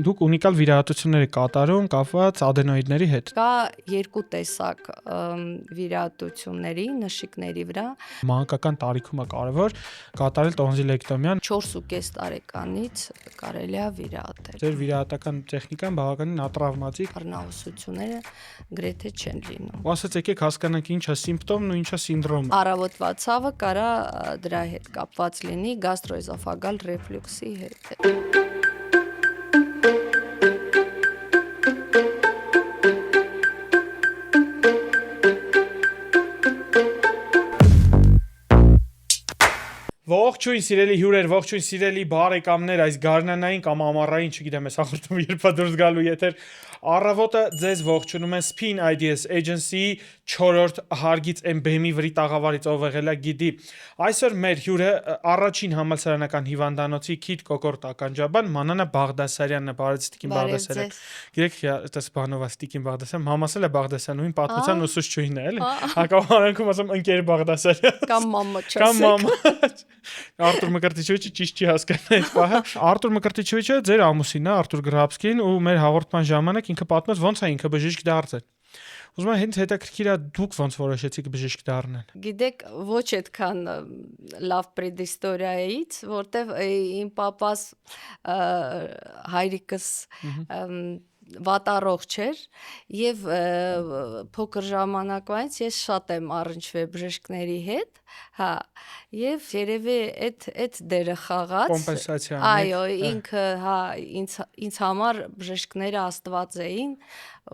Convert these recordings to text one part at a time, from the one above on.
Դուք ունիկալ վիրահատություններ եք կատարում կապված ադենոիդների հետ։ Կա երկու տեսակ վիրահատությունների նշիկների վրա։ Մանկական տարիքում է կարևոր կատարել տոնզիլեկտոմիան։ 4.5 տարեկանից կարելի է վիրահատել։ Ձեր վիրահատական տեխնիկան բավականին ատրավմատիկ։ Առնահոսությունները գրեթե չեն լինում։ Ու ասած եկեք հասկանանք ինչ է սիմպտոմն ու ինչ է սինդրոմը։ Առավոտվա ցավը կարա դրա հետ կապված լինի գաստրոէզոֆագալ ռեֆլյուքսի հետ։ Ողջույն սիրելի հյուրեր, ողջույն սիրելի բարեկամներ, այս գարնանային կամ ամառային, չգիտեմ, այս հաղորդումը երբ է դուրս գալու եթեր, առավոտը ձեզ ողջունում են Spin Ideas Agency-ի 4-րդ հարգից այն բեմի վրի տաղավարից ով եղել է գիտի։ Այսօր մեր հյուրը առաջին համալսարանական հիվանդանոցի քիթ կոկորտ ականջաբան Մանանա Բաղդասարյանն է, բարև Տիկին Բաղդասարյան։ Գիտեք, դες բանովա Տիկին Բաղդասարյան, մամասել է Բաղդասարյանին պատմության ուսուցչուհին է, էլի։ Հակառակում ասում ընկեր Բաղդասարյան։ Կամ մամա չասեք։ Կամ մամա։ Արտուր Մկրտիչովիչը ճիշտ չի հասկանում այդ պահը։ Արտուր Մկրտիչովիչը ձեր ամուսինն է, Արտուր Գրաբսկին, ու մեր հաղորդման ժամանակ ինքը պատմեց ոնց է ինքը բժիշկ դարձել։ Ուզում եմ հենց հետաքրքիր է դուք ոնց որոշեցիք բժիշկ դառնալ։ Գիտեք, ոչ այդքան լավ պրեդիստորիայից, որտեվ իմ papas հայրիկս վատառողջ էր եւ փոքր ժամանակվանից ես շատ եմ առնչվել բժիշկների հետ, հա, եւ երևի այդ դերը խաղաց։ Կոմպենսացիան։ Այո, ինքը, հա, ինձ համար բժիշկները աստված էին,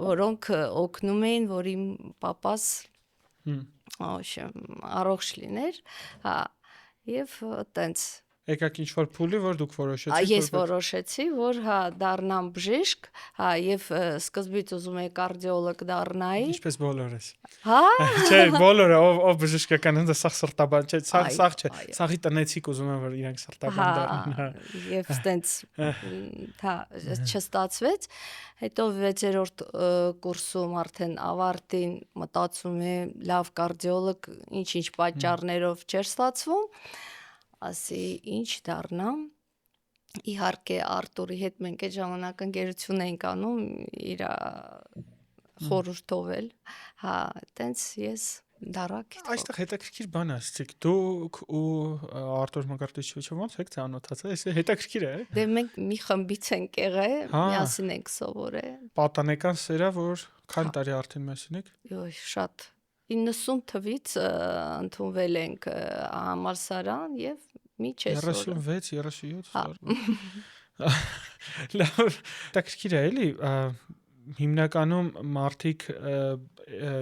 որոնք օգնում էին, որ իմ papas առողջ լիներ, հա, եւ տենց Եկաք ինչ-որ փուլի, որ դուք որոշեցիք։ Ես որոշեցի, որ հա դառնամ բժիշկ, հա, եւ սկզբից ուզում եի կարդիոլոգ դառնայի։ Ինչպես բոլորս։ Հա։ Չէ, բոլորը ով բժշկական հենց սաղ սրտաբան, չէ, սաղ չէ, սաղի տնեցիկ ուզում են որ իրանք սրտաբան դառնան, հա։ Եվ ստենց հա չստացվեց, հետո 6-րդ կուրսում արդեն ավարտին մտածում եմ լավ կարդիոլոգ ինչ-ինչ պատճառներով չէր ստացվում, ասի ինչ դառնամ։ Իհարկե Արտուրի հետ մենք այդ ժամանակ ընկերություն էինք անում, իր խորհուրդով էլ, հա, տենց ես դառա գիտեմ։ Այստեղ հետաքրքիր բան ասցիք, դուք ու Արտուր Մկրտիչովիչը ոնց եք ծանոթացել, այս հետաքրքիր է։ Դե մենք մի խմբից ենք եղել, միասին ենք սովորել։ Պատանեկան սերա, որ քան տարի արդեն միասին եք։ Ոյ, շատ 90 թվից ընդունվել ենք համալսարան եւ միջ այսօր 36, 37 լավ, տակրկիր է էլի, հիմնականում մարդիկ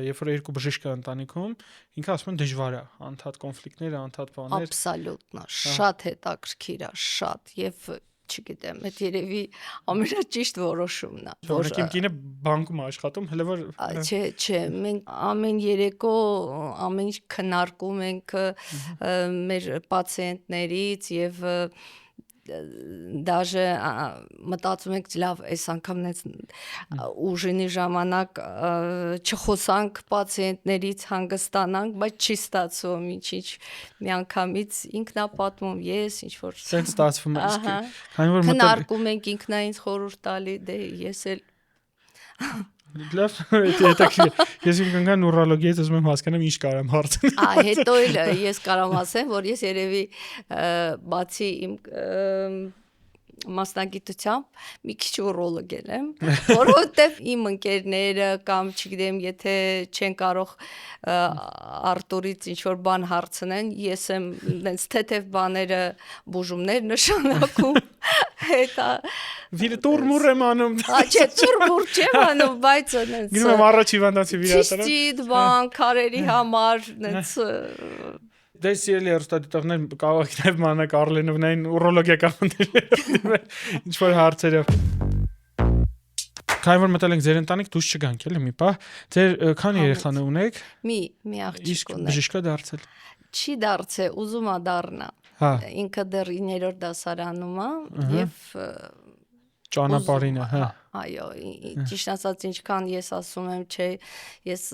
երբ որ երկու բժիշկ կա ընտանիքում, ինքը ասում են դժվար է, անդադ կոնֆլիկտներ, անդադ բաներ։ Աբսոլյուտно, շատ հետաքրքիր է, շատ եւ չգիտեմ, այդ երևի ամենաճիշտ որոշումն է։ Որ իմ կինը բանկում է աշխատում, հələ որ Չէ, մենք ամեն երեկո ամեն ինչ քննարկում ենք մեր պացիենտներից եւ դաժե մտածում ենք լավ, այս անգամն ուժինի ժամանակ չխոսանք պացիենտներից հանգստանանք, բայց չի ստացվում ինչ-ինչ միանգամից ինքնա պատմում ես ինչ որ սենց ստացվում է, քանի որ քննարկում ենք ինքնային խորհուրդ տալի, դե ես էլ լավ, հետաքրքիր է։ Ես իմ կնգան նուրոլոգիայից ուզում եմ հասկանամ ինչ կարամ հարցնել։ Հետո էլ ես կարամ ասեմ, որ ես երևի բացի իմ մասնագիտությամբ մի քիչ ուրոլոգ եմ, որովհետև իմ ընկերները կամ չգիտեմ, եթե չեն կարող Արտուրից ինչ որ բան հարցնեն, ես եմ այնց թեթև բաները բուժումներ նշանակում, հետա Վիրը տուրմուր եմ անում։ Չէ, տուրմուր չեմ անում, բայց այնց Գնում եմ առաջ հիվանդացի վիրահատարան։ Ճիշտ բան, քարերի համար, այնց Դե սիրելի հեռուստադիտողներ, կարող եք նաև Մանա Կարլենովնային ուրոլոգիական բաներով ինչ որ հարցերով։ Քանի որ մտել ենք ձեր ընտանիք, դուրս չգանք էլի մի պահ։ Ձեր քանի երեխան ունեք։ Մի աղջիկ ունեք։ Բժիշկ դարձել։ Չի դարձել, ուզում է դառնա։ Հա։ Ինքը դեռ 9-րդ դասարանում է եւ ճանապարհին է, հա։ Այո, ճիշտ ասած ինչքան ես ասում եմ, չէ, ես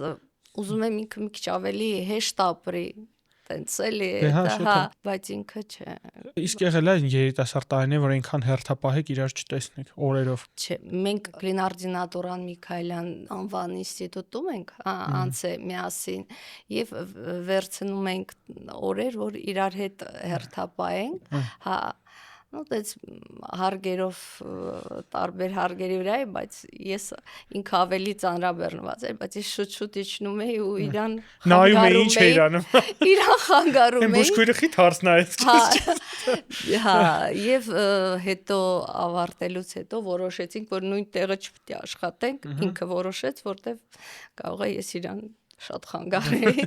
ուզում եմ ինքը մի քիչ ավելի հեշտ ապրի։ տենց էլի Դե հա, դա շատ հա, է։ բայց ինքը չէ։ Իսկ եղել է երիտասարդ տարիներ, որ այնքան հերթապահ եք իրար չտեսնեք օրերով։ Չէ, մենք Կլինարդինատորան Միքայելյան անվան ինստիտուտում ենք անցե միասին եւ վերցնում ենք օրեր, որ իրար հետ հերթապահենք, հա Ну, դες հարգերով տարբեր հարգերի վրա է, բայց ես ինքը ավելի ծանրաբեռնված եմ, բայց ես շուտ-շուտ իջնում էի ու իրան Նայում էի ինչ է իրանում։ իրան խանգարում Այն էի։ բուժքույրը խիտ հարց նայեց։ Հա, եւ հետո ավարտելուց հետո որոշեցինք, որ նույն տեղը չպետք է աշխատենք, ինքը որոշեց, որտեվ կարող է ես իրան շատ խանգարեի։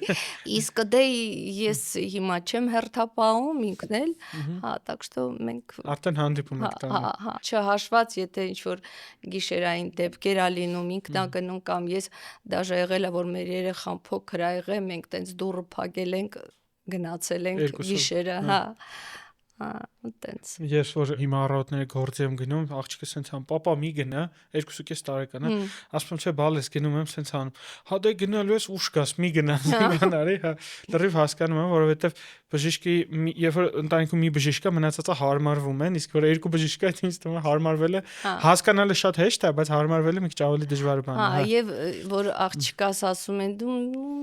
Իսկ դե ես հիմա չեմ հերթապահում ինքն էլ, հա, так что մենք Արդեն հանդիպում եք տանը։ հա, չհաշված, եթե ինչ-որ գիշերային դեպքեր ա լինում, ինքն ա գնում կամ ես դաժե եղել է, որ մեր երեխան փոքր ա եղել, մենք տենց դուռը փակել ենք, գնացել ենք Երկուսով, գիշերը, հա, տենց։ Ես որ հիմա առավոտները գործի եմ գնում, աղջիկը սենց անում, պապա մի գնա, 2.5 տարեկան է, ասում եմ չէ, բալ ես գնում եմ սենց անում, հա դե գնալու ես ուշ գաս, մի գնանարի, հա, լրիվ հասկանում եմ, որովհետև բժիշկի երբ որ ընտանիքում մի բժիշկ կա, մնացածը հարմարվում են, իսկ որ երկու բժիշկ կա, ինձ թվում է հարմարվելը հասկանալը շատ հեշտ է, բայց հարմարվելը մի քիչ ավելի դժվար բան է, հա, եւ որ աղջկաս ասում են դու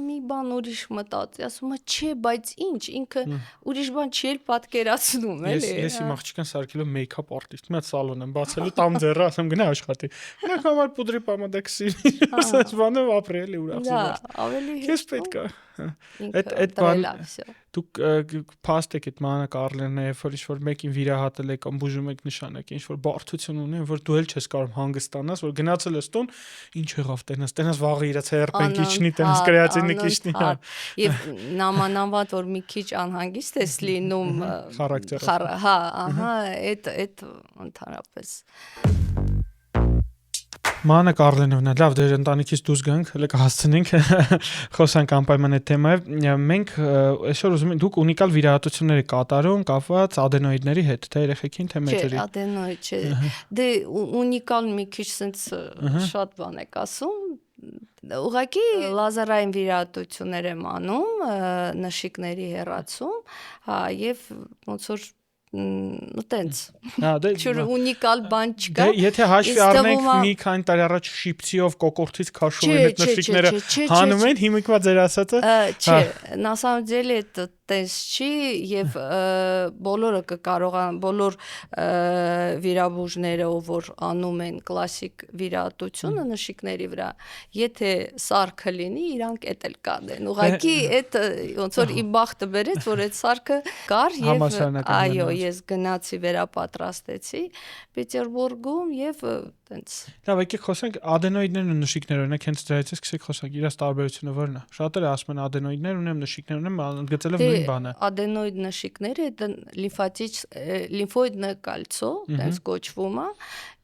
մի բան ուրիշ մտածի, ասում է չէ, բայց ինչ, ինքը ուրիշ բան չի էլ պատկերացնում, էլի։ Ես իմ աղջիկան սարքելով մեյքափ արտիստ, մի հատ սալոն եմ բացելու, տամ ձեռը, ասեմ գնա աշխատի։ Մենք համար պուդրի պամադեքսի, ասած բանը ապրել է ուրախ։ Դա ավելի Քեզ պետք է։ Այդ բան դուք փաստ եք այդ մանրակարլերները, երբ որ ինչ-որ մեկին վիրահատել եք կամ բուժում եք նշանակ, ինչ-որ բարդություն ունեն, որ դու էլ չես կարող հանգստանաս, որ գնացել ես տուն, ինչ եղավ տենաս վաղը իրաց հերպենք իջնի, տենաս կրեատինը կիջնի, հա։ Եվ նամանավատ որ մի քիչ անհանգիստ ես լինում, խարակտերը։ հա, ահա, այդ ընդհանրապես Մանա Կարլենովնա, լավ, դեր ընտանիքից դուրս գանք, հələ կհասցնենք խոսանք անպայման այդ թեմայով։ Մենք այսօր ուզում ենք դուք ունիկալ վիրահատություններ եք կատարում կապված ադենոիդների հետ, թե երեխեքին, թե մեծերի։ Չէ, ադենոիդ չէ։ Դե ունիկալ մի քիչ sense շատ բան եք ասում։ Ուղղակի լազերային վիրահատություններ եմ անում, նշիկների հեռացում, հա, եւ ոնց որ տենց Հա, դե Չոր ունիկալ բան չկա։ Դե եթե հաշվի առնենք մի քանի տարի առաջ շիպցիով կոկորտից քաշում են այդ նշիկները հանում են, հիմիկվա ձեր ասածը։ Չէ, на самом деле это տես չի եւ բոլորը կկարողան բոլոր վիրաբույժները ով որ անում են կլասիկ վիրահատությունը նշիկների վրա, եթե սարքը լինի, իրանք էդ էլ կանեն։ Ուղղակի այդ ոնց որ իմ բախտը բերեց, որ այդ սարքը կար եւ այո, ես գնացի վերապատրաստեցի Պետերբուրգում եւ տենց։ Լավ, եկեք խոսենք ադենոիդներն ու նշիկները, օրինակ հենց դրանից սկսենք խոսանք, իրաց տարբերությունը ո՞րն է։ Շատերը ասում են ադենոիդներ ունեմ, նշիկներ ունեմ, ընդգծելով նույն բանը։ Ադենոիդ նշիկները դա լիմֆոիդնը կալցո, տենց կոչվում է,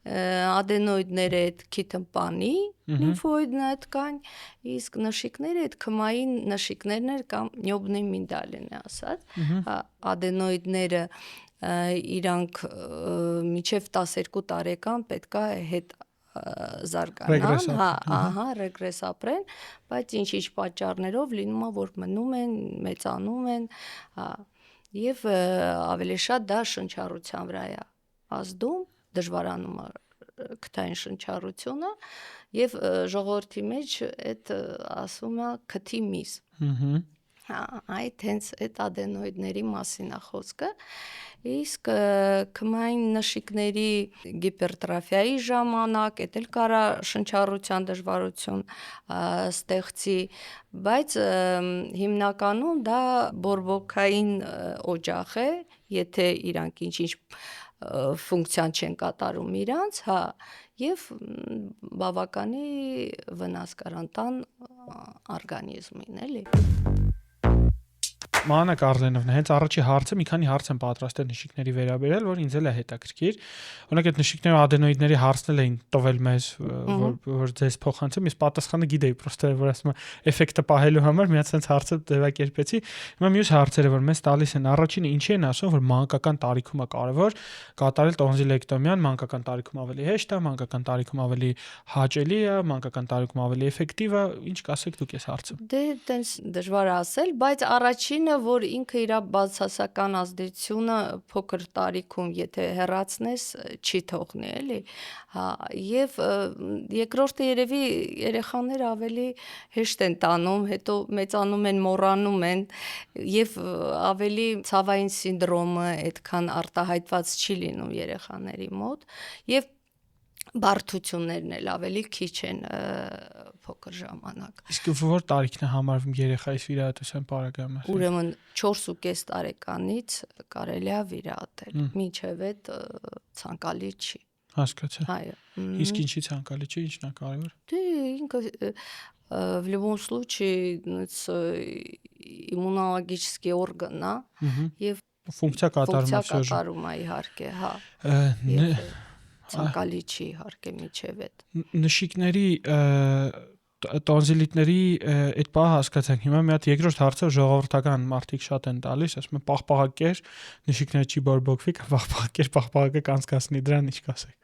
ադենոիդները այդ քիթմպանի լիմֆոիդն է tkань, իսկ նշիկները այդ քմային նշիկներն են կամ նյոբնի մինդալին է ասած, ադենոիդները իրանք միջև 12 տարեկան պետք է հետ զարգանան, հա, ահա, ռեգրես ապրեն, բայց ինչ-ինչ պատճառներով լինում է, որ մնում են, մեծանում են, հա, եւ ավելի շատ դա շնչառության վրա է ազդում, դժվարանում է քթային շնչառությունը եւ ժողովրդի մեջ այդ ասում է քթի միս։ Հա, այդ հենց այդ ադենոիդների մասին է խոսքը։ Իսկ քմային նշիկների գիպերտրոֆիայի ժամանակ էդ էլ կարա շնչառության դժվարություն ստեղծի, բայց հիմնականում դա բորբոքային օջախ է, եթե իրանք ինչ-ինչ ֆունկցիան չեն կատարում իրանց, հա, եւ բավականի վնաս կարան տան օրգանիզմին, էլի։ Մանա Կարլենովնա, հենց առաջի հարցը մի քանի հարց եմ պատրաստել նշիկների վերաբերյալ, որ ինձ էլ է հետաքրքիր։ Օրինակ այդ նշիկները ադենոիդների հարցնել էին տվել մեզ, որ ձեզ փոխանցեմ, ես պատասխանը գիտեի, պրոստը որ ասում եմ էֆեկտը պահելու համար միած sense հարցը ձևակերպեցի։ Հիմա մյուս հարցերը որ մեզ տալիս են, առաջինը ինչի են ասում, որ մանկական տարիքում է կարևոր կատարել տոնզիլեկտոմիան, մանկական տարիքում ավելի հեշտ է, մանկական տարիքում ավելի հաճելի է, մանկական տարիքում ավելի էֆեկտիվ է, ինչ կասեք դուք այս հարցը։ Դե տենց դժվար է ասել, բայց առաջինը Գոյությունը, որ ինքը իր բացասական ազդեցությունը փոքր տարիքում, եթե հեռացնես, չի թողնի, էլի։ Հա, եւ երկրորդը երևի երեխաները ավելի հեշտ են տանում, հետո մեծանում են, մոռանում են եւ ավելի ցավային սինդրոմը այդքան արտահայտված չի լինում երեխաների մոտ եւ բարդություններն էլ ավելի քիչ են փոքր ժամանակ։ Իսկ որ տարիքն է համարվում երեխայի վիրահատության պարագայում։ Ուրեմն 4.5 տարեկանից կարելի է վիրահատել, մինչև այդ ցանկալի չի։ Հասկացա։ Այո։ Իսկ ինչի ցանկալի չի, ինչն է կարևոր։ Դե ինքը в любом случае иммунологический орган, եւ ֆունկցիա կատարում է всё же։ կատարում է իհարկե, հա։ Ցանկալի չի իհարկե միջև այդ։ Նշիկների տոնզիլիտների այդ բանը հասկացանք։ Հիմա մի հատ երկրորդ հարցը ժողովրդական մարդիկ շատ են տալիս, ասում են պաղպաղակեր, նշիկները չի բորբոքվի, պաղպաղակեր, պաղպաղակը կանցկացնի, դրան ինչ կասեք։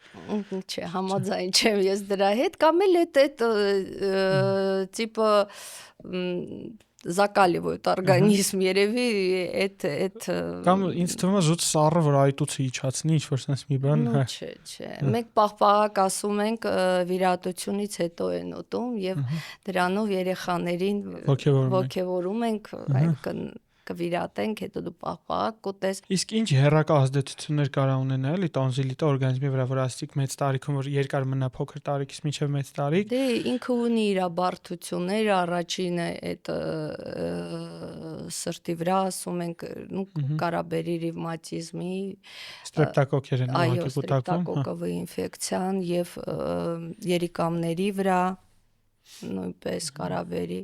Չէ, համաձայն չեմ ես դրա հետ, կամ էլ այդ տիպը закаливают организм, երևի այդ Կամ ինձ թվում է զուտ սառը, որ այտուցը իջացնի, ինչ որ sense մի բան։ Չէ։ Մենք պաղպաղակ ասում ենք վիրահատությունից հետո են ուտում եւ դրանով երեխաներին ոգևորում ենք, այլ կվիրատենք, հետո դու պաղպաղակ կուտես։ Իսկ ինչ հեռակա ազդեցություններ կարող ունենա էլի տոնզիլիտը օրգանիզմի վրա, որ ասիկ մեծ տարիքում որ երկար մնա փոքր տարիքից մինչև մեծ տարիք։ Դե ինքը ունի իր բարդությունները, առաջինը այդ սրտի վրա ասում ենք, կարաբերի ռևմատիզմի, ստրեպտոկոկերն ուղղակի կուտակում, ստրեպտոկոկովի ինֆեկցիան եւ երիկամների վրա նույնպես կարաբերի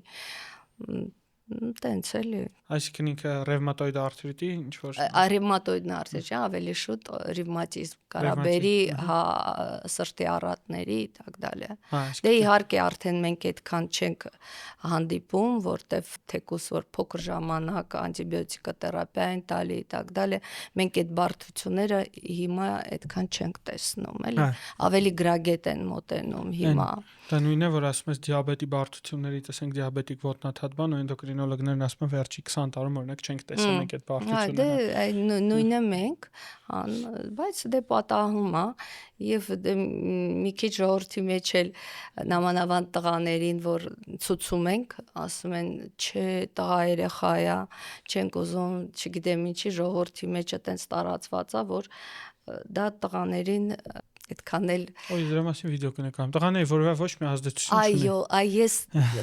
տենց էլի։ Այսինքն ինքը ռևմատոիդ արթրիտի ինչ որ ռևմատոիդն արթրիտ չէ, ավելի շուտ ռևմատիզմ կարաբերի, հա, սրտի առատների так далее։ Դե իհարկե արդեն մենք այդքան չենք հանդիպում, որտեվ թեկուս որ փոքր ժամանակ անտիբիոտիկա թերապիա են տալի так далее, մենք այդ բարդությունները հիմա այդքան չենք տեսնում, էլի։ Ավելի գրագետ են մոտենում հիմա։ Դա նույնն է, որ ասում ես դիաբետի բարդություններից, ասենք դիաբետիկ ոտնաթաթման ու էնդոկրինոլոգներն ասում են վերջի 20 տարում օրինակ չենք տեսել մենք այդ բարդությունները։ Դե նույնը մենք, բայց դե պատահում է եւ մի քիչ ժողովրդի մեջ էլ նամանավանդ տղաներին, որ ցուցում ենք, ասում են, չէ, տղա երեխա է, չենք ուզում, չգիտեմ ինչի, ժողովրդի մեջ այտենց տարածված է, որ դա տղաներին այդքան էլ Ոյ դրա մասին վիդեո կնկարեմ։ Տղաների որևէ ոչ մի ազդեցություն չունի։ Այո, ես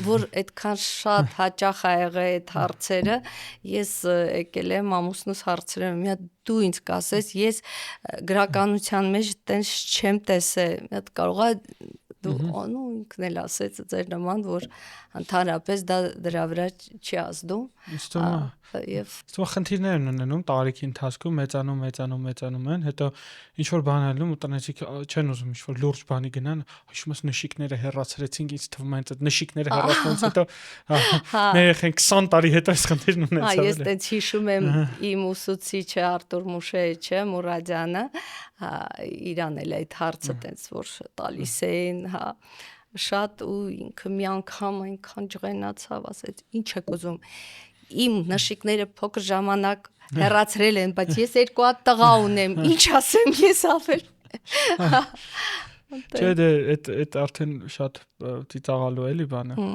որ այդքան շատ հաճախ ա եղել այդ հարցերը, ես եկել եմ ամուսնուս հարցրել եմ, մի հատ դու ինձ կասես, ես գրականության մեջ տենց չեմ տեսել, մի հատ կարողա դու անու ինքն էլ ասեց ձեր նման, որ ընդհանրապես դա դրա վրա չի ազդում։ Եվ խնդիրներ են ունենում տարիքի ընթացքում մեծանում են, հետո ինչ որ բան ալնում ու տնեցիք չեն ուզում ինչ որ լուրջ բանի գնան, հիշում ես նշիկները հեռացրեցինք, ինձ թվում է այդ նշիկները հեռացնից հետո մեր երեխեն 20 տարի հետո այս խնդիրն ունեցավ։ Ես տենց հիշում եմ իմ ուսուցիչը Արտուր Մուշեիչը Մուրադյանը, իրան էլ այդ հարցը տենց որ տալիս էին, շատ ու ինքը մի անգամ այնքան ջղենացավ, ասեց ինչ եք ուզում իմ նշիկները փոքր ժամանակ հեռացրել են, բայց ես 2 հատ տղա ունեմ, ինչ ասեմ ես ավել։ Չէ, դե այդ արդեն շատ ծիծաղալու էլի բանը։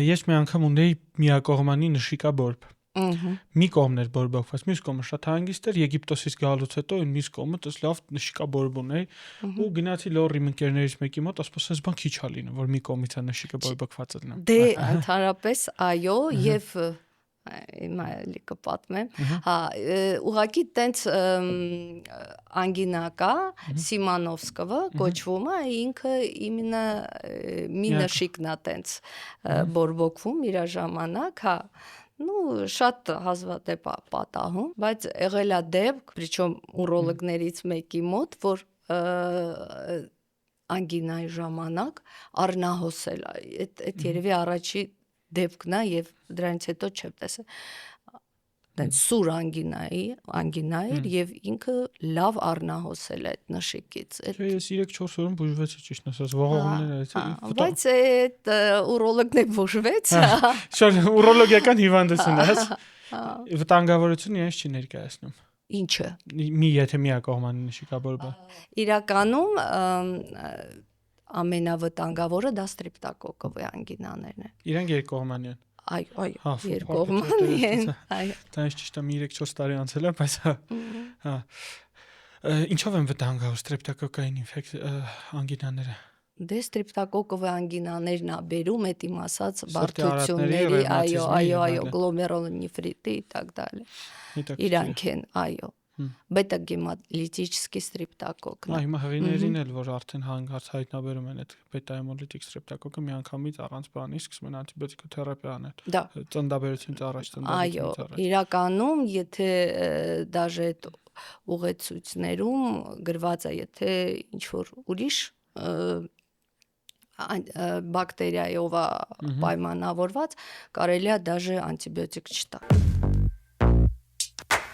Ես մի անգամ ունեի միակողմանի նշիկաբորբ։ Մի կողմն էր բորբոքված, մյուս կողմը շատ հանգիստ էր, Եգիպտոսից գալուց հետո այն մյուս կողմը տես լավ նշիկաբորբ ունեի ու գնացի լոռի ընկերներից մեկի մոտ, ասես բան քիչ ա լինում, որ մի կողմից է նշիկը բորբոքված լինում։ Դե ընդհանրապես այո, եւ հիմա էլի կպատմեմ, ուղղակի տենց անգինա կա, Սիմանովսկովը կոչվում է, ինքը իմенно մի նշիկն է տենց բորբոքվում իր ժամանակ, շատ հազվադեպ է պատահում, բայց եղել է դեպք, причем ուրոլոգներից մեկի մոտ, որ անգինայի ժամանակ առնահոսել է, այդ երևի առաջի դեպքն է եւ դրանից հետո չեմ տեսել տենց սուր անգինա էր եւ ինքը լավ առնահոսել է այդ նշիկից։ Ես 3-4 օրում բուժվեցի ճիշտ ասած, ողողումներ արեցի։ Բայց այդ ուրոլոգն է բուժվեց։ Շատ ուրոլոգիական հիվանդություն է, Վտանգավորություն իրենց չի ներկայացնում։ Ինչը։ Եթե միակողմանի նշիկավոր բա։ Իրականում ամենավտանգավորը դա ստրեպտոկոկկովի անգինաներն են։ Իրանք երկկողմանի են։ Այո, Հա, երկկողմանի են, այո։ Դա ճիշտ է, 3-4 տարի անցել է, բայց հա։ Ինչով են վտանգավոր ստրեպտոկոկկային անգինաները։ Դե ստրեպտոկոկկովի անգինաներն է բերում, այդ իմ ասած Սրտի արատների, բարդությունների, այո, ռևմատիզմի եւ այլն։ գլոմերուլոնեֆրիտի и так далее։ Իրանք են, այո։ Բետա-գեմոլիտический ստրեպտոկոկն Հա, է։ հիմա հղիներին էլ որ արդեն հանգարց հայտնաբերում են այդ բետա-գեմոլիտիկ ստրեպտոկոկը միանգամից առանց բանի սկսում են անտիբիոտիկոթերապիա անել։ Դա Ծննդաբերությունից առաջ, այո, ծննդաբերությունից առաջ։ իրականում, եթե դաժե այդ ուղեցույցներում գրված է, եթե ինչ որ ուրիշ բակտերիայով է պայմանավորված, կարելի է դաժե անտիբիոտիկ չտալ։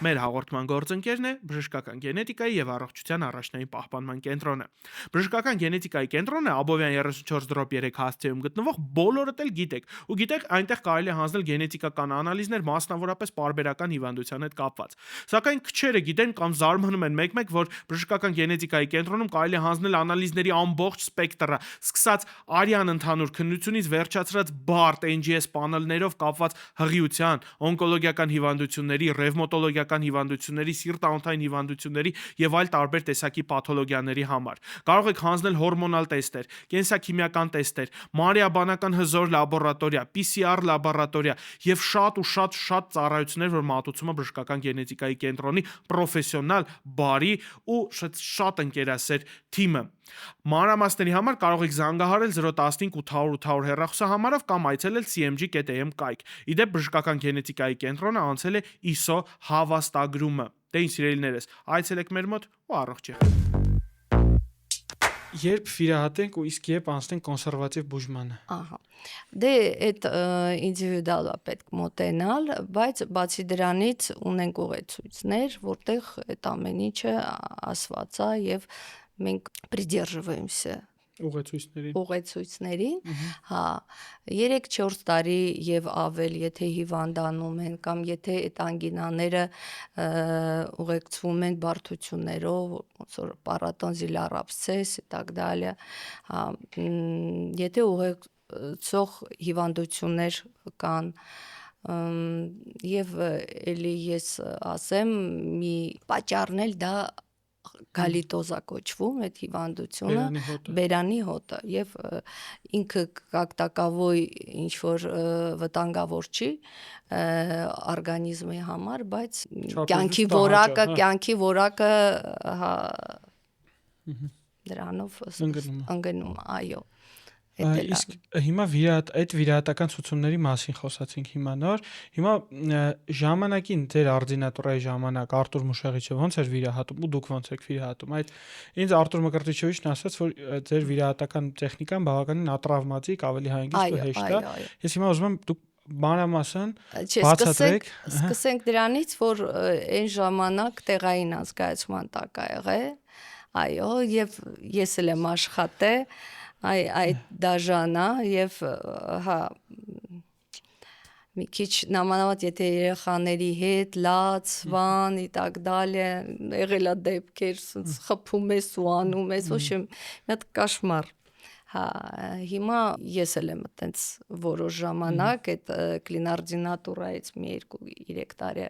Մեր հաղորդման գործընկերն է բժշկական գենետիկայի եւ առողջության առաջնային պահպանման կենտրոնը։ Բժշկական գենետիկայի կենտրոնը Աբովյան 34/3 հասցեում գտնվող բոլորդ էլ գիտեք, ու գիտեք այնտեղ կարելի է հանձնել գենետիկական անալիզներ, մասնավորապես պարբերական հիվանդության հետ կապված։ Սակայն քչերը գիտեն կամ զարմանում են մեկ-մեկ, որ բժշկական գենետիկայի կենտրոնում կարելի է հանձնել անալիզների ամբողջ սպեկտրը, սկսած արյան ընդհանուր քննությունից վերջացրած բարդ NGS պանելներով կապված հղիության, օնկոլոգիական հիվանդությունների, ռևմատոլոգիական հիվանդությունների, սիրտ-անոթային հիվանդությունների եւ այլ տարբեր տեսակի պաթոլոգիաների համար։ Կարող եք հանձնել հորմոնալ տեստեր, կենսաքիմիական տեստեր, մանրեաբանական հզոր լաբորատորիա, PCR լաբորատորիա եւ շատ ծառայություններ, որ մատուցում է բժշկական գենետիկայի կենտրոնի պրոֆեսիոնալ, բարի ու շատ ընկերասեր թիմը։ Մանրամասների համար կարող եք զանգահարել 015 800 800 հեռախոսահամարով կամ այցելել cmg.am կայք։ Իդեպ բժշկական գենետիկայի կենտրոնը անցել է ISO հավաստագրումը։ Դե ինչ սիրելիներս, այցելեք մեր մոտ ու առողջ եղեք։ Երբ վիրահատենք ու իսկ երբ անցնենք կոնսերվատիվ բուժմանը։ Ահա։ Դե այդ ինդիվիդուալ է պետք մոտենալ, բայց բացի դրանից ունենք ուղեցույցներ, որտեղ այդ ամեն ինչը ասված է եւ մենք придерживаемся ուղեցույցների, հա, 3-4 տարի եւ ավել, եթե հիվանդանում են կամ եթե այդ անգինաները ուղեկցվում են բարդություններով, ոնց որ պարատոնզիլար աբսցես и так далее, հա, եթե ուղեկցող հիվանդություններ կան եւ էլի ես ասեմ, մի պատճառն էլ դա գալիտոզա կոչվում այդ հիվանդությունը, բերանի հոտը եւ ինքը կակտակավոյ ինչ որ վտանգավոր չի օրգանիզմի համար, բայց կյանքի որակը հա դրանով ընկնում, այո։ Իսկ հիմա այդ վիրահատական ցուցումների մասին խոսացինք հիմա նոր։ Հիմա ժամանակին ձեր արդինատորայի ժամանակ Արտուր Մուշեղիչը ոնց էր վիրահատում ու դուք ոնց եք վիրահատում։ Այդ ինձ Արտուր Մկրտիչովիչն ասաց, որ ձեր վիրահատական տեխնիկան բավականին ատրավմատիկ, ավելի հանգիստ ու հեշտ է։ Ես հիմա ուզում եմ դուք մանրամասն բացատրեք։ Սկսենք դրանից, որ այն ժամանակ տեղային ազգայացման տակ ա եղել, այո, եւ ես էլ եմ աշխատել այդ դաժանա եւ հա մի քիչ նամանավանդ եթե երեխաների հետ լաց, վան и так далее եղել է դեպքեր, սենց խփում ես ու անում ես, ոչ մի հատ կաշմար։ Հա, հիմա ես էլ եմ այտենց որոշ ժամանակ այդ կլինարդինատուրայից մի 2-3 տարի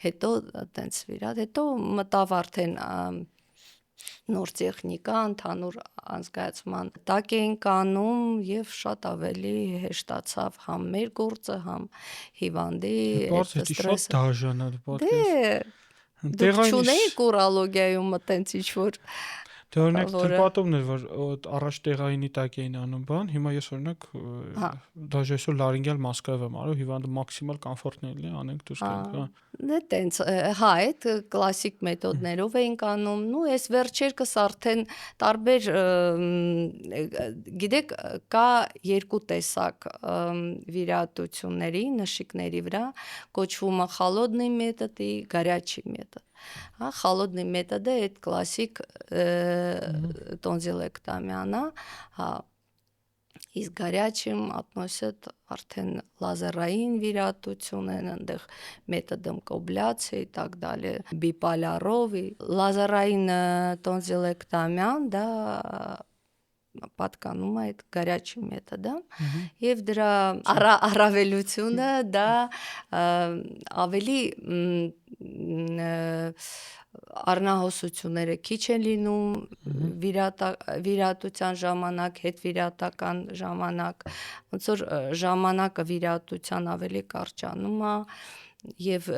հետո այտենց վիրատ, հետո մտավ արդեն նոր տեխնիկա, ընդհանուր անցկացման տակ էինք անում եւ շատ ավելի հեշտացավ համ մեր գործը, համ հիվանդի ստրեսը։ Շատ դաժան է, դե դուք չունեիք ուրոլոգիայում այտենց ինչ որ Դե օրինակ թրպատումն էր, որ առաջ տեղայինի տակ էին անում բան, հիմա ես օրինակ դաժե այսօր լարինգյալ մասկայով եմ արում, հիվանդը մաքսիմալ կոմֆորտն է անենք դուրս գանք, հա։ Դե տենց, հա, այդ կլասիկ մեթոդներով էինք անում, ու այս վերջերքս արդեն տարբեր, գիտեք, կա երկու տեսակ վիրահատությունների, նշիկների վրա, կոչվում է холодный метод и горячий метод։ Հա, холодный метод-ը այդ կլասիկ տոնզիլեկտոմիան է, հա, Իսկ горячим относят արդեն լազերային վիրատություն են, այնտեղ մեթոդом կոբլյացիա и так далее, բիպոլярով, լազերային տոնզիլեկտոմիան դա պատկանում է այդ горячий մեթոդը եւ դրա առավելությունը դա ավելի առնահոսությունները քիչ են լինում վիրատության ժամանակ, հետ վիրատական ժամանակ, ոնց որ ժամանակը վիրատության ավելի կարճանում է եւ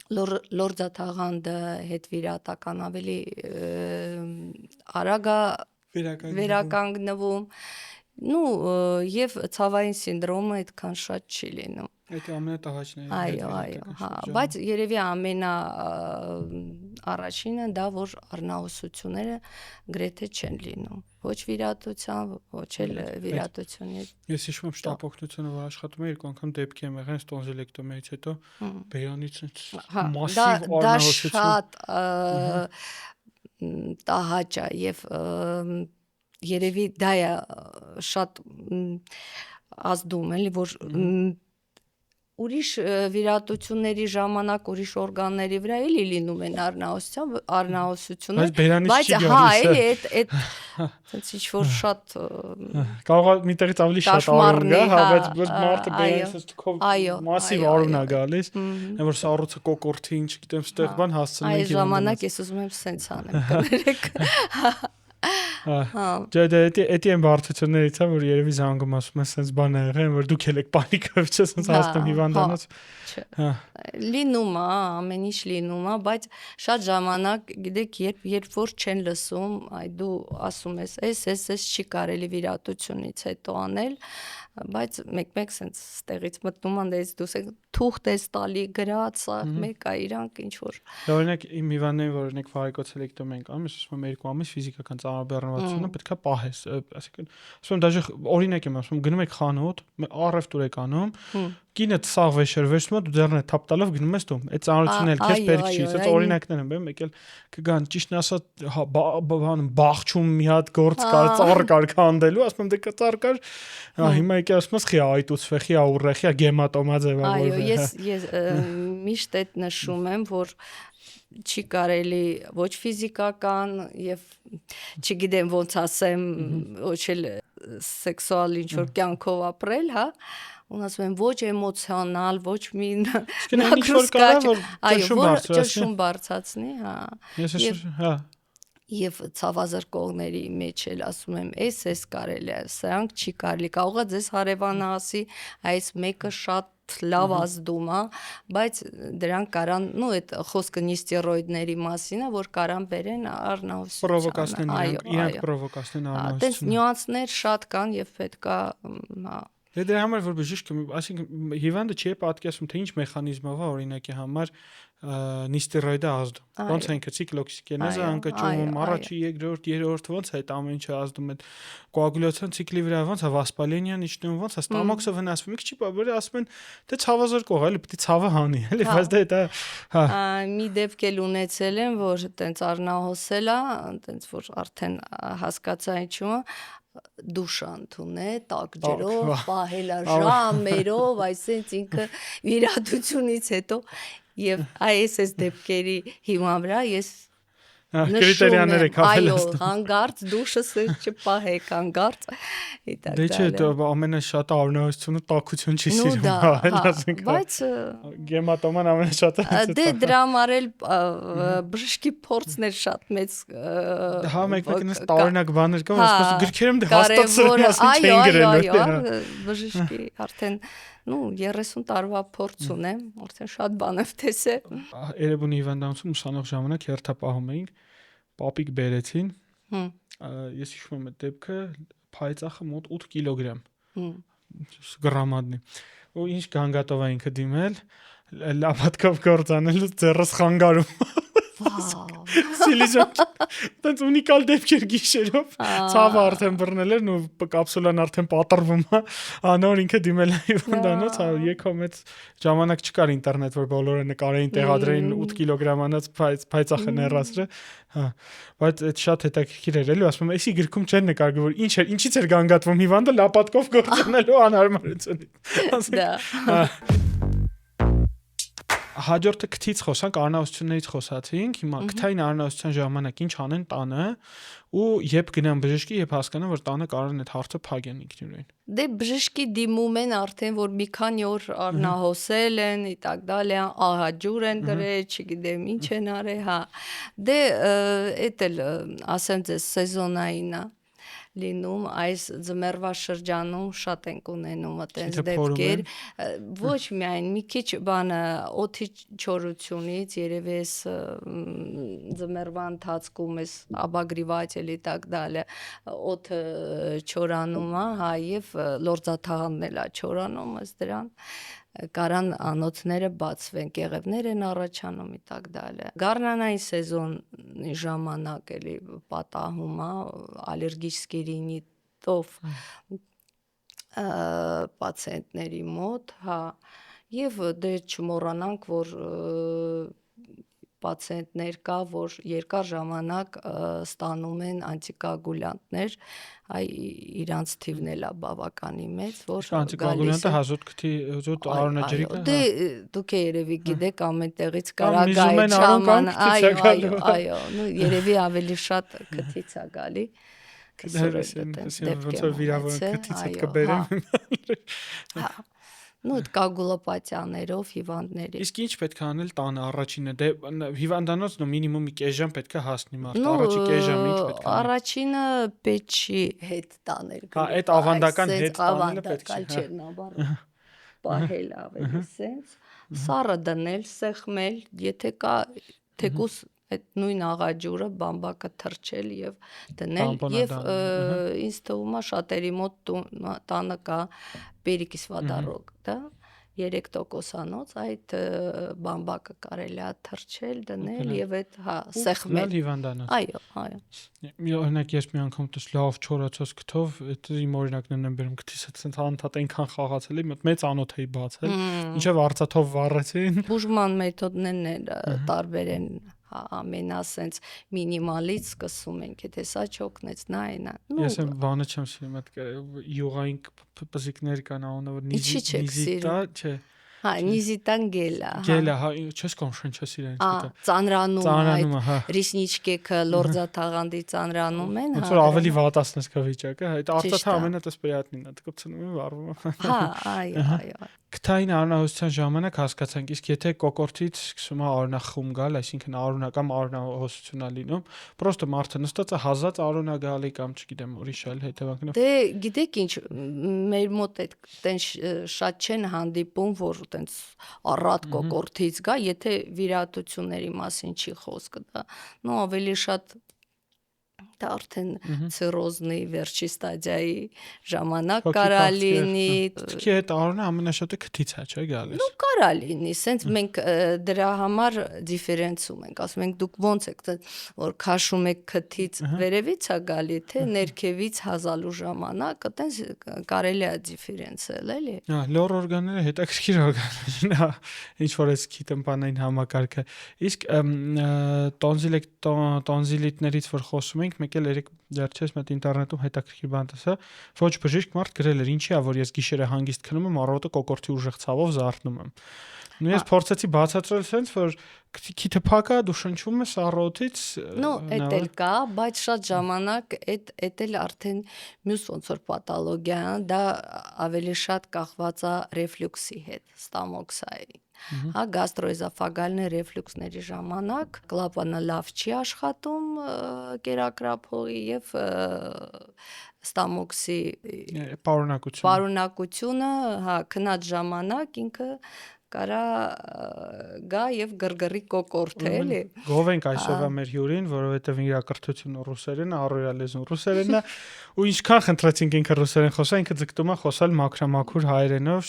լորձաթաղանթը հետ վիրատական ավելի արագ վերականգնվում եւ ցավային սինդրոմը այդքան շատ չի լինում։ Այդ ամենատահաճն է։ Այո, հա, բայց երևի ամենա առաջինը դա որ առնահոսությունները գրեթե չեն լինում։ Ոչ վիրատության, ոչ էլ վիրատությունից։ Ես հիշում եմ շտապօգնությունը, որ աշխատում եմ երկու անգամ դեպքի եմ եղել տոնզիլեկտոմիայից հետո բերանից մասիվ դա առնահոսություն։ շատ տահաճ է եւ երևի դա է շատ ազդում էլի որ ուրիշ վիրատությունների ժամանակ ուրիշ օրգանների վրա էլի լինում են առնահոսությունը, բայց հա էլի այդ sense ինչ որ շատ կարող է միտեղից ավելի շատ արուն գա, հա, բայց մարդը բերանից թքով մասիվ արուն է գալիս, այն որ սառույցը կոկորթի, ինչ գիտեմ, ստեղ բան հասցնում են։ են։ Այս ժամանակ ես ուզում եմ սենց անեմ, կներեք։ Դա այն բարդություններից է, որ երևի զանգում ասում են sense բան է եղել, որ դուք եք պանիկով չես հասնում հիվանդանոց։ Լինում է, ամեն ինչ լինում է, բայց շատ ժամանակ, գիտեք, երբ որ չեն լսում, այ դու ասում ես, էս չի կարելի վիրատությունից հետո անել, բայց մեկ-մեկ sense ստեղից մտնում են դες դուս եք թուղթ ես տալի գրած, մեկ է իրանք ինչ որ։ Օրինակ իմ հիվանդներին, որ օրինակ վարիկոցելեկտոմիա են անում, ես ասում եմ 2 ամիս ֆիզիկական ծանրաբեռնվածությունը պետք է պահես, այսինքն ասում եմ դաժե օրինակ եմ ասում, գնում եք խանութ, առևտուր եք անում, կինը սաղ վեշերվեցնում է, դու դեռն է թափ տալով գնում ես տուն։ Այդ ծանրությունն էլ քեզ պետք չի, ասած օրինակներ եմ, մեկ էլ կգան, ճիշտն ասած, բաղչում մի հատ գործ կար, ծառ կար քանդելու, ասում եմ դե ծառ կար, հիմա եկի ասում ես խի այտուցվե, խի աուրե, խի գեմատոմա ձևավորվի։ Այո, ես միշտ այդ նշում եմ, որ չի կարելի ոչ ֆիզիկական եւ չգիտեմ ոնց ասեմ, ոչ էլ սեքսուալ ինչ որ կյանքով ապրել, հա, ու ասում եմ ոչ էմոցիոնալ, ոչ մի նակրուսկաչ, այո, որ ճշում բարձացնի, հա։ Հա։ Եվ ցավազրկողների մեջ էլ ասում եմ, էս կարելի է, սրանք չի կարելի, կարող է ձեզ հարևանը ասի, այս մեկը շատ լավ ազդում է, բայց դրանք կարան, նո այդ խոսքը նիստերոիդների մասին է, որ կարան բերեն առնահոսության։ Պրովոկացնեն իրանք պրովոկացնեն առնահոսություն։ Այդպես նյուանսներ շատ կան եւ պետքա, հա։ Դրա համար որ բժիշկը, այսինքն հիվանդը չի պատկերացնում թե ինչ մեխանիզմով է օրինակի համար նիստերոիդը ազդում։ Ոնց է ինքը ցիկլոքսիգենեզը անկճում, առաջի, երկրորդ, երրորդ ոնց է այդ ամեն ինչը ազդում այդ կոագուլյացիոն ցիկլի վրա, ոնց է վասպալենիան իջնում, ոնց է ստամոքսը վնասվում։ Մի քիչ բաբերը ասում են դե ցավազրկող էլի, պետք է ցավը հանի, էլի, բայց դա հա։ Մի դեպք էլ ունեցել եմ, որ տենց առնահոսել է, տենց որ արդեն հասկացա ինչու դուշ ընդունե, տաք ջրով, պահել ժամերով, այսինքն ինքը վիրատությունից հետո եւ այս դեպքերի հիման վրա ես կրիտերիաներ եք ավելացնում։ Այո, հանգարց դուշը չպահեք, հանգարց։ Դե չէ, ամենաշատը առնահոսությունը տաքություն չի սիրում, ասենք։ Բայց գեմատոման ամենաշատը։ Դե դրա համար էլ բժշկի փորձներ շատ մեծ։ Հա, մեկ-մեկն էս տարօրինակ բաներ կան, ասես գրքերում դե հաստատսրեն ասեն չեն գրել։ Այո, բժշկի արդեն 30 տարվա փորձ ունեմ, արդեն շատ բան եմ տեսել։ Երևանի հիվանդանոցում ուսանող ժամանակ հերթապահում էինք, պապիկ բերեցին։ Ես հիշում եմ այդ դեպքը, փայծախը մոտ 8 կիլոգրամ։ Գրամատնի։ Ու ինչ գանգատով է ինքը դիմել, լապատկով գործանելու ձեռս խանգարում։ Սիլիզոն տենց ունիկալ դեպքեր գիշերով ցավը արդեն բռնել էր ու կապսուլան արդեն պատրվում է անոր ինքը դիմել է հիվանդանոց եկա մեծ ժամանակ չկար ինտերնետ որ բոլորը նկարեին տեղադրեին 8 կիլոգրամանոց փայծախը ներասրը բայց այդ շատ հետաքրքիր էր էլի ասում եմ էսի գրքում չեն նկարագրում որ ինչից էր գանգատվում հիվանդը լապատկով գործունելու անհարմարությունից Դա հաջորդը քթից խոսանք, առնահոսություններից խոսացինք, հիմա քթային առնահոսության ժամանակ ինչ անեն տանը ու երբ գնան բժշկի, երբ հասկանան, որ տանը կարող են այդ հարցը փակեն ինքնուրույն։ Դե բժշկի դիմում են արդեն որ մի քանի օր առնահոսել են и так далее, ահաջուր են դրել, չգիտեմ ինչ են արել, հա։ Դե էդ էլ ասեմ ձեզ սեզոնային է լինում այս ձմեռվա շրջանում շատ ենք ունենում այդպես դեպքեր ոչ միայն մի քիչ բանը օդի չորությունից երևի էս ձմեռվա ընթացքում էս обогреватель и так далее օդը չորանում է հա եւ լորձաթաղանն էլ է չորանում ըստ դրան կարան անոթները բացվեն, կեղևներ են առաջանում и так далее։ Գարնանային սեզոնի ժամանակ էլի պատահում է ալերգիկ ռինիտով պացիենտների մոտ, հա, եւ դե չմոռանանք, որ պացիենտներ կա, որ երկար ժամանակ ստանում են անտիկոագուլյանտներ, այ իրանց թիվն էլ է բավականի մեծ, որ անտիկոագուլյանտը հազուտ քթի հազուտ առնաջրիկը դե դուք երևի գիտեք ամեն տեղից կարա գայ այո, երևի ավելի շատ քթից է գալի ոնց որ վիրավորը քթից հետ կբերեմ հա նույն այդ կագուլոպաթիաներով հիվանդների։ Իսկ ինչ պետք է անել տանը առաջինը, դե հիվանդանոցն ու մինիմում մի կես ժամ պետք է հասնի մարդը, առաջի կես ժամ ինչ պետք է։ Առաջինը պետքի հետ տանել։ Հա, այդ ավանդական հետ տանելը պետք է։ Չերնաբար պահել ավելի սենց, սառը դնել, սեղմել, եթե կա թեկուս այդ նույն աղաջուրը բամբակը թրջել եւ դնել եւ ինձ թվում է շատերի մոտ տանը կա պերիկիսվադարոգ, դա 3%-անոց այդ բամբակը կարելի է թրջել, դնել եւ այդ հա սեղմել հիվանդանոց։ Այո, այո։ Մի օրինակ ես մի անգամ դες լավ չորացած քթով, այդ իմ օրինակներն եմ բերում քթից հետ sense անդադ այնքան խաղացել եմ, մեծ անոթ էի բացել, ինչեւ արծաթով վառեցին։ Բուժման մեթոդներն էլ տարբեր են ամենասենց մինիմալից սկսում ենք, եթե սա չօգնեց, նա այնա։ Ես եմ բանը չեմ սիրում, այդ յուղային պզիկներ կան անունը, որ նիզիտա, չէ։ Հա, նիզիտան գելա։ Գելա, հա, չես կոնշեն չես իրեն գիտեմ։ Ծանրանում այդ ռիսնիչկեքը լորձաթաղանթի ծանրանում են, հա։ Ոնց որ ավելի վատացնես քո վիճակը, այդ արծաթը ամենատես պրիատնին է, դուք ցնում եք վառվում։ Հա, այո։ Քթային առնահոսության ժամանակ հասկացանք, իսկ եթե կոկորտից սկսում է արունախում գալ, այսինքն արունական արունահոսություն է լինում, պրոստը մարդը նստած է հազած արունա գալի կամ չգիտեմ ուրիշ այլ հետևանքներ։ Դե գիտեք ինչ, մեր մոտ այդտեն շատ չեն հանդիպում, որ այտենց առատ կոկորտից գա, եթե վիրահատությունների մասին չի խոսքը, դա նո ավելի շատ դա արդեն ցիրոզնի վերջի ստադիայի ժամանակ կարա լինի։ Իսկ այդ արունը ամենաշատը քթից է, չէ՞ գալիս։ Նո կարա լինի, սենց մենք դրա համար դիֆերենցում ենք, ասում ենք դուք ոնց եք, որ քաշում եք քթից վերևից է գալի, թե ներքևից հազալու ժամանակ, այտենց կարելի է դիֆերենցել, էլի։ Հա, լոր օրգանները հետաքրքիր օրգաններ են, ինչ որ էս քիթմպանային համակարգը։ Իսկ տոնզիլիտներից որ խոսում ենք, մեկ էլ երեք դեռ մետ ինտերնետում հետաքրքիր բան տեսա, ոչ բժիշկ մարդ գրել էր, ինչի է որ ես գիշերը հանգիստ քնում եմ, առավոտը կոկորտի ուժեղ ցավով զարթնում եմ։ Ու ես փորձեցի բացատրել sense, որ քիթը փակա, դու շնչում ես առավոտից։ Նո, էդ էլ կա, բայց շատ ժամանակ էդ էլ արդեն մյուս ոնց որ պաթոլոգիա է, դա ավելի շատ կախված է ռեֆլյուքսի հետ, ստամոքսայի։ Հա, գաստրոէզոֆագալնի ռեֆլյուքսների ժամանակ կլապանը լավ չի աշխատում կերակրափողի եւ ստամոքսի պարունակությունը, հա, քնած ժամանակ ինքը կարա գա եւ գրգռի կոկորդ էլի։ Գովենք այսօրվա մեր հյուրին, որովհետև իր կրթությունը ռուսերեն է, առօրյա լեզուն ռուսերենն է, ու ինչքան խնդրեցինք ինքը ռուսերեն խոսա, ինքը ձգտում է խոսալ մաքրամաքուր հայերենով։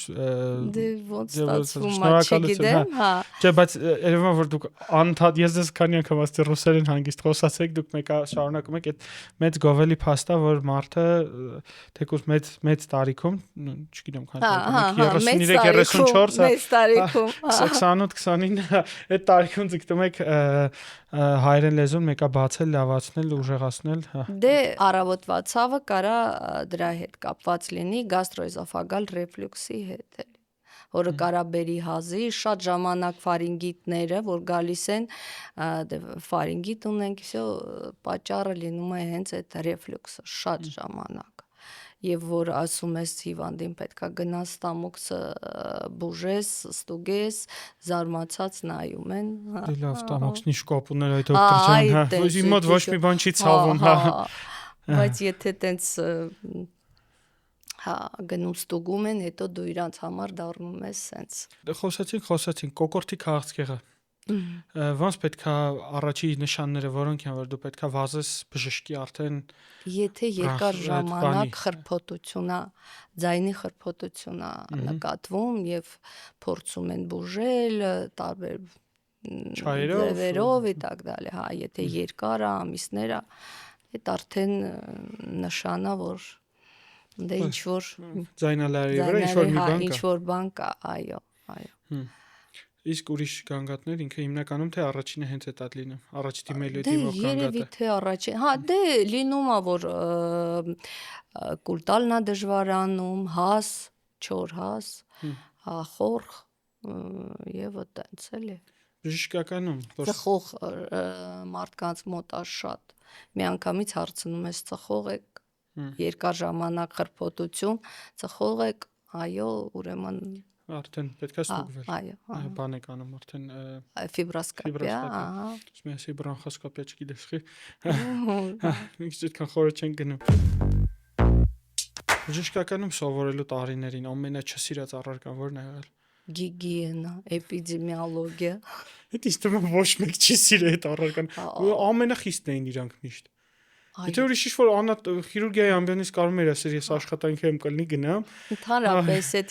Դե ոնց Դե ստացվում է, շնորհակալություն, չգիտեմ, հա։ Չէ, բայց երևում է որ դուք անդադ ես դες քանի անգամ ասացի ռուսերեն հանգիստ խոսացեք, դուք մեկը շարունակում եք այդ մեծ գովելի փաստա, որ մարդը թեկուզ մեծ տարիքում, չգիտեմ քանի 33-34 մեծ տարիքում, 28-29 այդ տարիքում ձգտում եք հայերեն լեզուն մեկա բացել, լավացնել, ուժեղացնել, հա։ Դե առավոտվա ցավը կարա դրա հետ կապված լինի գաստրոէզոֆագալ ռեֆլյուքսի հետ էլի, որը կարա բերի հազի, շատ ժամանակ ֆարինգիտները, որ գալիս են, դե ֆարինգիտ ունենք, всё, պատճառը լինում է հենց այդ ռեֆլյուքսը, շատ ժամանակ։ Եվ որ ասում ես հիվանդին պետքա գնաս ստամոքսը բուժես, ստուգես, զարմացած նայում են։ Դե լավ, ստամոքսնի շկոպ ուներ այդ դոկտոր ջան, հա։ Ոզի մոտ ոչ մի բան չի ցավում, հա։ Բայց եթե տենց հա գնում ստուգում են, հետո դու իրանց համար դառնում ես սենց։ Խոսացինք կոկորտի քաղցկեղը։ Ոնց պետքա առաջի նշանները որոնք են, որ դու պետքա վազես բժշկի արդեն Եթե երկար այդ ժամանակ բանի։ խրփոտություն է, ձայնի խրփոտություն է նկատվում եւ փորձում են բուժել տարբեր Չայերով, ձևերով и так далее, հա, եթե երկար է, ամիսներ է, այդ արդեն նշան է, որ դե ինչ որ ձայնալարի վրա ինչ որ մի բան ինչ կա։ որ բան կա, այո։ Իսկ ուրիշ գանգատներ ինքը հիմնականում թե առաջինը հենց է տատ լինում, առաջ դիմելու Դե դիմող երևի գանգատը։ թե առաջին, հա, դե լինում է որ կուլտալն է դժվարանում, հաս, չոր հաս, հա, խորխ եւ այդտենց էլի։ Բժշկականում որ Ծխող մարդկանց մոտ է շատ։ Միանգամից հարցնում ես ծխող եք, երկար ժամանակ խրփոտություն, ծխող եք, այո, ուրեմն արդեն պետքա ստուգվել։ այո, Բան եք անում արդեն ֆիբրոսկոպիա, ահա։ Սմեսի բրոնխոսկոպիա չգիտես խի։ Ինչ դեռ խորը չեն գնում։ Բժշկականում սովորելու տարիներին ամենաչսիրած առարկան որն է եղել։ Գիգիենա, էպիդեմիոլոգիա։ Դա իստում ոչ մեկ չի սիրել այդ առարկան։ Ամենախիստն էին իրանք միշտ։ Եթե ուրիշ ինչ-որ խիրուրգիայի ամբիոնից կարող էր ասել ես աշխատանքի եմ կլինի գնամ։ Ընդհանրապես այդ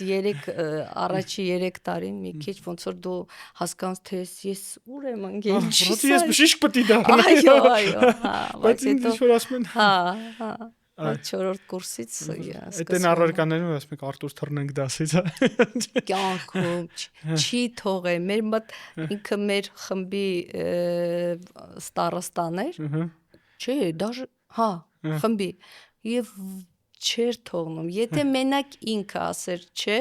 առաջի 3 տարին մի քիչ ոնց որ դու հասկանաս թե ես ուր եմ ընկել, Ոնց ես բժիշկ պետք է դառնամ։ այո, հա, Բայց ինչ որ ասում են։ հա, այդ 4-րդ կուրսից Այդ են առարկաներում ասում եք Արտուր թռնենք դասից։ կյանքում չի թողել մեր մոտ ինքը մեր խմբի ստարոստան էր, չէ, դաժե հա, խմբի եւ չեր թողնում։ Եթե մենակ ինքը ասեր չէ,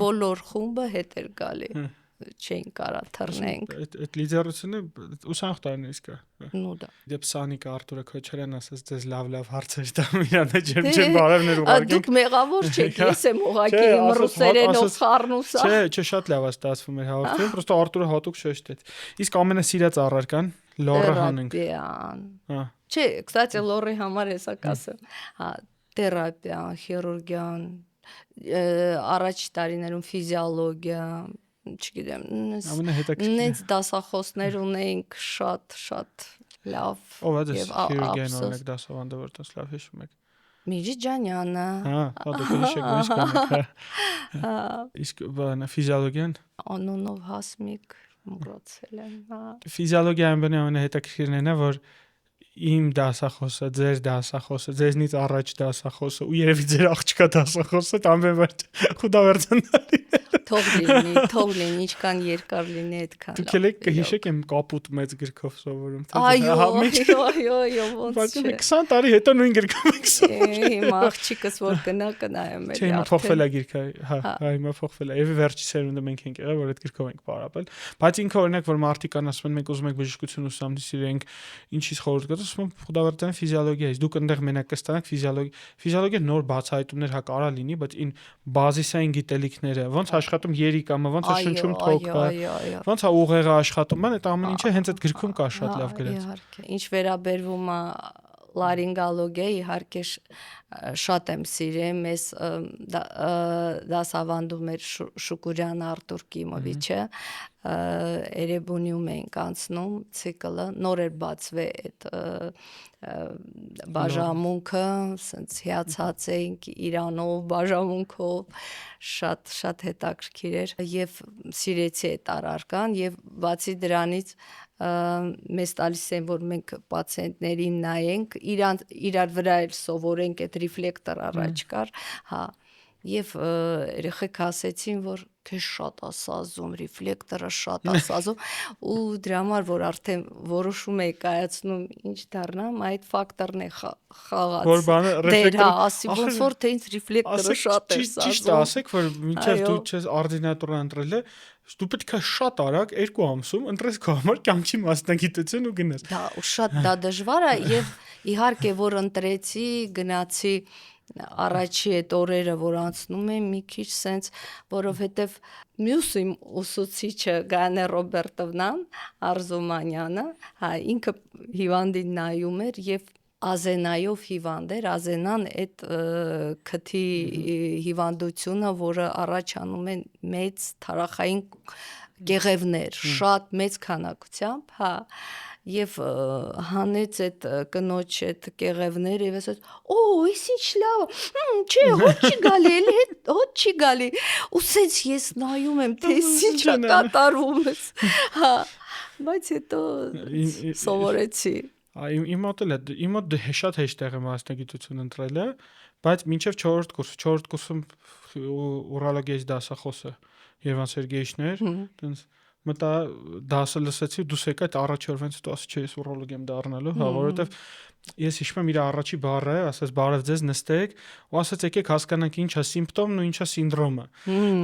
բոլոր խումբը հետ էր գալի։ Չէին կարա թռնենք։ Այդ լիդերությունը ուսանող տարիներից կա։ Ну да։ Դե Սանիկա Արտուրը Քոչարյան ասաց դες լավ հարցեր տամ իրանը ջերմ բարևներ ուղարկենք։ Դուք մեղավոր չեք, ես եմ ուղակի իմ ռուսերենով խառնուսա։ Չէ, շատ լավ է ստացվում էր հաղորդումը, պրոստո Արտուրը հատուկ շեշտեց։ Իսկ ամենասիրած առարկան լորը հանենք։ Հա։ Չէ, կստати լորի համար էսա կասեմ։ Հա, թերապիան, խիրուրգիան, առաջ տարիներում ֆիզիոլոգիա, չգիտեմ, նենց դասախոսներ ունեինք շատ լավ։ Ով է դες խիրուրգիան օրինակ դասավանդը որ տես լավ հիշում եք։ Միջջանյանը։ Հա, դուք հիշեք ո՞նց կանեք։ Իսկ բանը ֆիզիոլոգիան։ Անունով Հասմիկ մոռացել եմ, հա։ Ֆիզիոլոգիան բանը ամենահետաքրքիրն է, որ իմ դասախոսը, ձեր դասախոսը, ձեզնից առաջ դասախոսը ու երևի ձեր աղջկա դասախոսը ամենավերջը խուդավերցանալի։ Թող լինի, ինչքան երկար լինի այդքան։ Դուք եք կհիշեք եմ կապուտ մեծ գրքով սովորում, թե այո, ոնց չէ։ 20 տարի հետո նույն գրքով եք սովորում։ Հիմա աղջիկս որ կնայեմ էլի։ Չէ, հիմա փոխվել է գիրքը, հա, հիմա փոխվել է։ Եվ վերջի սերունդը մենք ենք եղել, որ այդ գրքով ենք պարապել։ Բայց ինքը օրինակ որ մարդիկ անասում են մենք ուզում ենք բժշկություն ուսանելիս իրենք ինչից խորհուրդ կտա, ասում եմ խուդավերցան ֆիզիոլոգիայից։ Դուք այնտեղ մենակ կստանաք ֆիզիոլոգիա նոր բացահայտումներ հա կարա լինի, բայց ին բազիսային գիտելիքները, ոնց աշխատում երիկամը, ոնց է շնչում թոքը, ոնց է ուղեղը աշխատում, բան այդ ամեն ինչը հենց այդ գրքում կա շատ լավ գրած։ Իհարկե, ինչ վերաբերվում է լարինգալոգիա իհարկե շատ եմ սիրում, ես դասավանդում էր Շուկուրյան Արտուր Կիմովիչը, Էրեբունիում էինք անցնում ցիկլը, նոր էր բացվել այդ բաժամունքը, սենց հիացած էինք Իրանով, բաժամունքով, շատ հետաքրքիր էր եւ սիրեցի այդ առարկան եւ բացի դրանից մեզ տալիս են որ մենք պացիենտներին նայենք, իրար վրա էլ սովորենք այդ ռիֆլեկտոր առաջ կար, հա եւ երեխեք ասեցին որ քեզ շատ ասազում ռիֆլեկտորը շատ ասազում ու դրա համար որ արդեն որոշում է կայացնում ինչ դառնամ այդ ֆակտորն է խաղաց որ բանը ռեֆլեկտորը ասի ոնց որ թե ինձ ռիֆլեկտորը շատ է ասում ճիշտ ասեք որ մինչև դու չես օրդինատորը ընտրել է դու պետք է շատ արագ 2 ամսում ընտրես քո համար կյանքի մասնագիտություն ու գնաս դա ու շատ դա դժվար է եւ իհարկե որ ընտրեցի գնացի առաջի այդ օրերը որ անցնում եմ մի քիչ սենց որովհետև մյուս իմ ուսուցիչը Գանե Ռոբերտովնան Արզումանյանը հա ինքը հիվանդին նայում էր եւ Ազենայով հիվանդ էր Ազենան այդ քթի հիվանդությունը որը առաջանում են մեծ թարախային գեղևներ շատ մեծ քանակությամբ հա եւ հանեց այդ կնոջ այդ կեղևները եւ ասաց օ էս ինչ լավ չէ հոտ չի գալի էլ հոտ չի գալի ու սենց ես նայում եմ թե ինչ է կատարվում հա բայց հետո սովորեցի իմ մոտ շատ հեշտեղ է մասնագիտություն ընտրելը բայց մինչև 4-րդ կուրսում ուրոլոգիայի դասախոսը Երևան Սերգեյչն էր տենց մտա դասը լսեցի դուս եկա այդ առաջի օրվանից դու ասի չէ ես ուրոլոգ եմ դառնալու հա որովհետև ես հիշում եմ իր առաջի բառը ասես բարև ձեզ նստեք ու ասաց եկեք հասկանանք ինչ է սիմպտոմն ու ինչ է սինդրոմը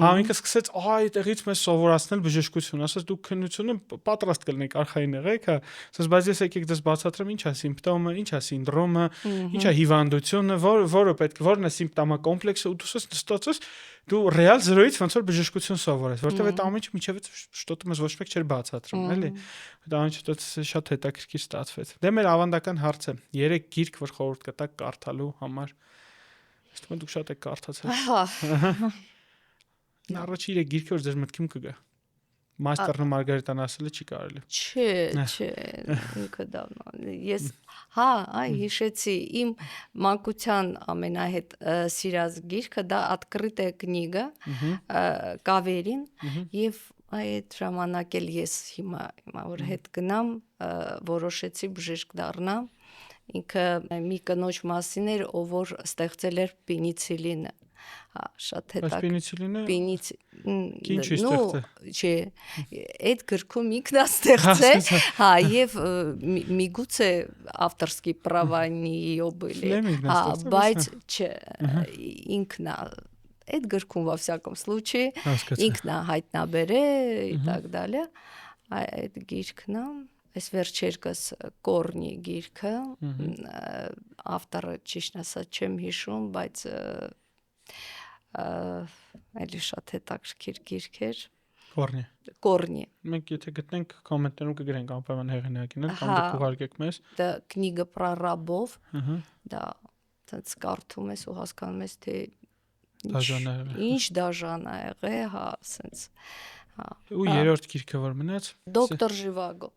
հա ինքը սկսեց այդտեղից մեզ սովորացնել բժշկություն ասաց դուք քննությունը պատրաստ կլինեք արխային եղեք հա ասաց բայց ես եկեք դες բացատրեմ ինչ է սիմպտոմը ինչ է սինդրոմը ինչ է հիվանդությունը որը պետք որն է սիմպտոմակոմպլեքսը ու դու ստացես դու ռեալ զրոյից ոնց որ բժշկություն սովորես որտեվ այդ ամենը միջևից շտոտը մեզ ոչ մեկ չէր բացատրում էլի այդ ամենը շատ հետաքրքիր ստացվեց դե մեր ավանդական հարցը 3 գիրք որ խորհուրդ կտակ կարդալու համար ես թվում դուք շատ եք կարդացել առաջի 3 գիրքը որ ձեր մտքում կգա Մաստերն ու Մարգարիտան ասելը չի կարելի Չէ ինքը դառնա ես հա այ հիշեցի իմ մանկության ամենահետ սիրած գիրքը դա Открытая книга Կավերին եւ այդ ժամանակ էլ ես հիմա որ հետ գնամ որոշեցի բժիշկ դառնամ ինքը մի կնոջ մասին էր ով որ ստեղծել էր պենիցիլինը հա շատ Պենիցիլինը ինչ է ստեղծել չէ այդ գրքում ինքն է ստեղծել հա եւ միգուցե ավտորսկի права не ее были հա բայց չէ ինքն է այդ գրքում во всяком случае ինքն է հայտնաբերել и так далее այդ գիրքն է Այս վերջերկս Կորնի գիրքը ավտորը ճիշտ ասած չեմ հիշում բայց այլ շատ հետաքրքիր գիրք էր Կորնի մենք եթե գտնենք կոմենտներում կգրենք անպայման հեղինակին կամ դուք ուղարկեք մեզ դա книга про рабов դա ցած կարդում ես ու հասկանում ես թե ինչ դաժան է եղել հա սենց ու երրորդ գիրքը որ մնաց Դոկտոր Ժիվագո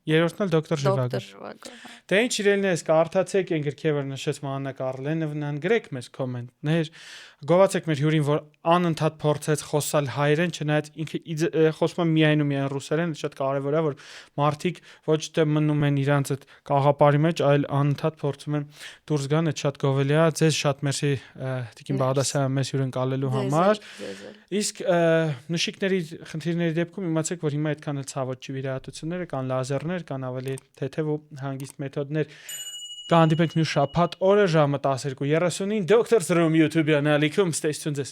երրորդն էլ Դոկտոր Ժիվագո դե ինչ իրեններս կարդացեք այն գրքերը որ նշեց Մաննա Կարլենովնան գրեք մեզ կոմենտներ գովացեք մեր հյուրին որ անընդհատ փորձեց խոսալ հայերեն չնայած ինքը խոսում է միայն ու միայն ռուսերեն շատ կարևոր է որ մարդիկ ոչ թե մնում են իրանց այդ կաղապարի մեջ այլ անընդհատ փորձում են դուրս գան այդ շատ գովելի է ձեզ շատ մերսի Տիկին Բաղդասարյան մեզ հյուրընկալելու համար իսկ նշիկների խնդիրների դեպքում իմացեք որ հիմա այդքան էլ ցավոտ չի վիրահատությունները կան լազերներ կան ավելի թեթև ու հանգիստ մեթոդներ կհանդիպենք մյուս շաբաթ օրը ժամը 12:30 Doctor's Room YouTube-յան ալիքում ստեյցուն ձեզ